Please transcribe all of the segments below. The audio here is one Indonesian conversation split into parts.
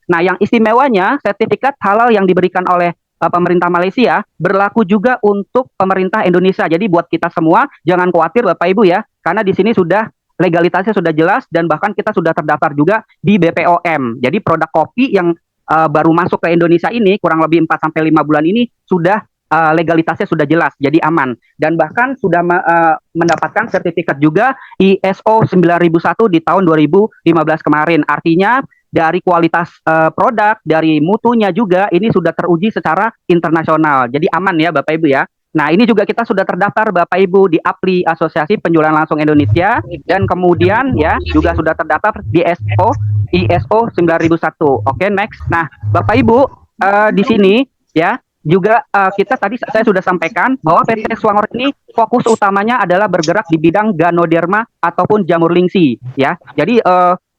Nah, yang istimewanya sertifikat halal yang diberikan oleh pemerintah Malaysia berlaku juga untuk pemerintah Indonesia. Jadi buat kita semua jangan khawatir Bapak Ibu ya, karena di sini sudah legalitasnya sudah jelas dan bahkan kita sudah terdaftar juga di BPOM. Jadi produk kopi yang baru masuk ke Indonesia ini kurang lebih 4 sampai 5 bulan ini sudah legalitasnya sudah jelas, jadi aman dan bahkan sudah mendapatkan sertifikat juga ISO 9001 di tahun 2015 kemarin. Artinya dari kualitas produk, dari mutunya juga ini sudah teruji secara internasional. Jadi aman ya Bapak Ibu ya. Nah, ini juga kita sudah terdaftar Bapak Ibu di APLI Asosiasi Penjualan Langsung Indonesia dan kemudian ya juga sudah terdaftar di ISO 9001. Oke, next. Nah, Bapak Ibu di sini ya juga kita tadi saya sudah sampaikan bahwa PT Swangor ini fokus utamanya adalah bergerak di bidang Ganoderma ataupun jamur lingsi ya. Jadi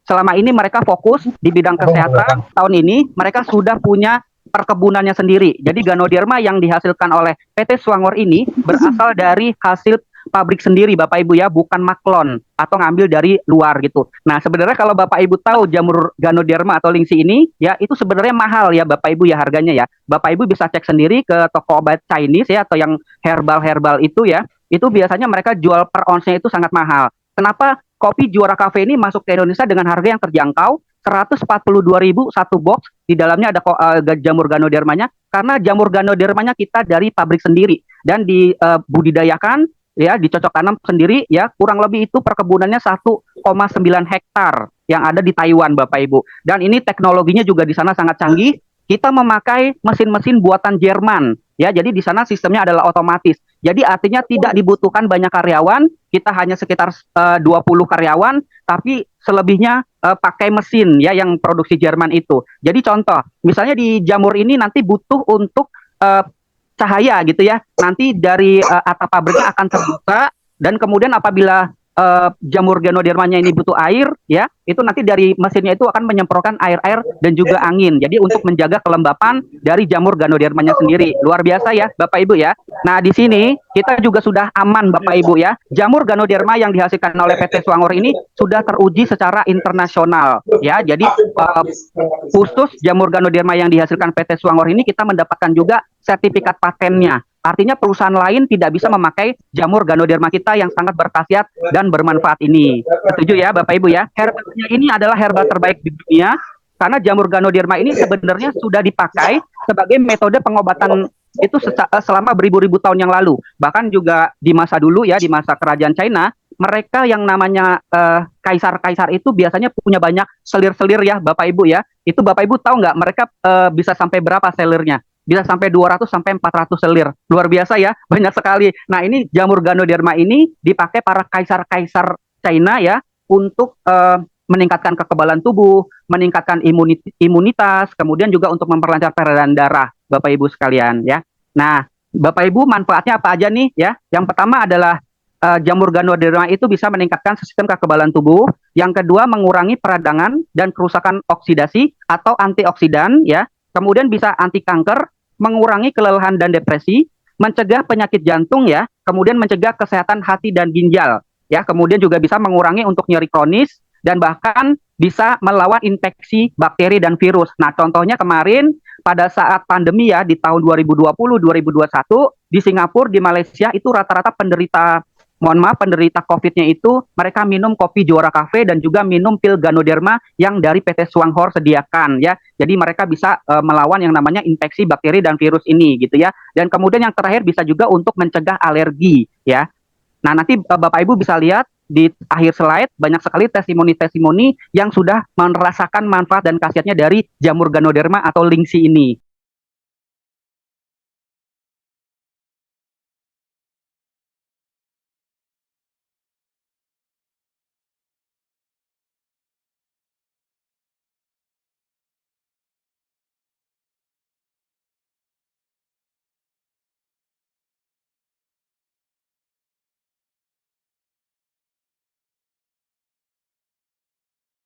selama ini mereka fokus di bidang kesehatan. Tahun ini mereka sudah punya perkebunannya sendiri. Jadi Ganoderma yang dihasilkan oleh PT Swangor ini berasal dari hasil pabrik sendiri Bapak Ibu ya, bukan maklon atau ngambil dari luar gitu. Nah, sebenarnya kalau Bapak Ibu tahu jamur Ganoderma atau lingsi ini ya itu sebenarnya mahal ya Bapak Ibu ya harganya ya. Bapak Ibu bisa cek sendiri ke toko obat Chinese ya atau yang herbal-herbal itu ya. Itu biasanya mereka jual per onsnya itu sangat mahal. Kenapa kopi Juara Cafe ini masuk ke Indonesia dengan harga yang terjangkau? 142.000 satu box, di dalamnya ada jamur Ganodermanya karena jamur Ganodermanya kita dari pabrik sendiri dan dibudidayakan ya, dicocok tanam sendiri ya, kurang lebih itu perkebunannya 1,9 hektar yang ada di Taiwan Bapak Ibu. Dan ini teknologinya juga di sana sangat canggih. Kita memakai mesin-mesin buatan Jerman ya, jadi di sana sistemnya adalah otomatis. Jadi artinya tidak dibutuhkan banyak karyawan, kita hanya sekitar 20 karyawan, tapi selebihnya pakai mesin ya yang produksi Jerman itu. Jadi contoh, misalnya di jamur ini nanti butuh untuk cahaya gitu ya. Nanti dari atap pabriknya akan terbuka dan kemudian apabila jamur Ganodermanya ini butuh air ya, itu nanti dari mesinnya itu akan menyemprotkan air-air dan juga angin. Jadi untuk menjaga kelembapan dari jamur Ganodermanya sendiri. Luar biasa ya Bapak Ibu ya. Nah, di sini kita juga sudah aman Bapak Ibu ya. Jamur Ganoderma yang dihasilkan oleh PT Swangor ini sudah teruji secara internasional ya. Jadi khusus jamur Ganoderma yang dihasilkan PT Swangor ini kita mendapatkan juga sertifikat patennya. Artinya perusahaan lain tidak bisa memakai jamur Ganoderma kita yang sangat berkhasiat dan bermanfaat ini. Setuju ya Bapak Ibu ya? Herbalnya ini adalah herbal terbaik di dunia karena jamur Ganoderma ini sebenarnya sudah dipakai sebagai metode pengobatan itu selama beribu-ribu tahun yang lalu. Bahkan juga di masa dulu ya, di masa kerajaan China, mereka yang namanya kaisar-kaisar itu biasanya punya banyak selir-selir ya Bapak Ibu ya. Itu Bapak Ibu tahu nggak mereka bisa sampai berapa selirnya? Bisa sampai 200 sampai 400 selir. Luar biasa ya, banyak sekali. Nah, ini jamur Ganoderma ini dipakai para kaisar-kaisar China ya untuk meningkatkan kekebalan tubuh, meningkatkan imunitas, kemudian juga untuk memperlancar peredaran darah, Bapak Ibu sekalian ya. Nah, Bapak Ibu manfaatnya apa aja nih ya? Yang pertama adalah jamur Ganoderma itu bisa meningkatkan sistem kekebalan tubuh. Yang kedua mengurangi peradangan dan kerusakan oksidasi atau antioksidan ya. Kemudian bisa anti kanker, mengurangi kelelahan dan depresi, mencegah penyakit jantung ya, kemudian mencegah kesehatan hati dan ginjal ya, kemudian juga bisa mengurangi untuk nyeri kronis dan bahkan bisa melawan infeksi bakteri dan virus. Nah, contohnya kemarin pada saat pandemi ya di tahun 2020-2021 di Singapura, di Malaysia itu rata-rata penderita COVID-nya itu mereka minum kopi Juara Cafe dan juga minum pil Ganoderma yang dari PT Swangor sediakan ya. Jadi mereka bisa melawan yang namanya infeksi bakteri dan virus ini gitu ya. Dan kemudian yang terakhir bisa juga untuk mencegah alergi ya. Nah, nanti Bapak Ibu bisa lihat di akhir slide banyak sekali testimoni-testimoni yang sudah merasakan manfaat dan khasiatnya dari jamur Ganoderma atau lingsi ini.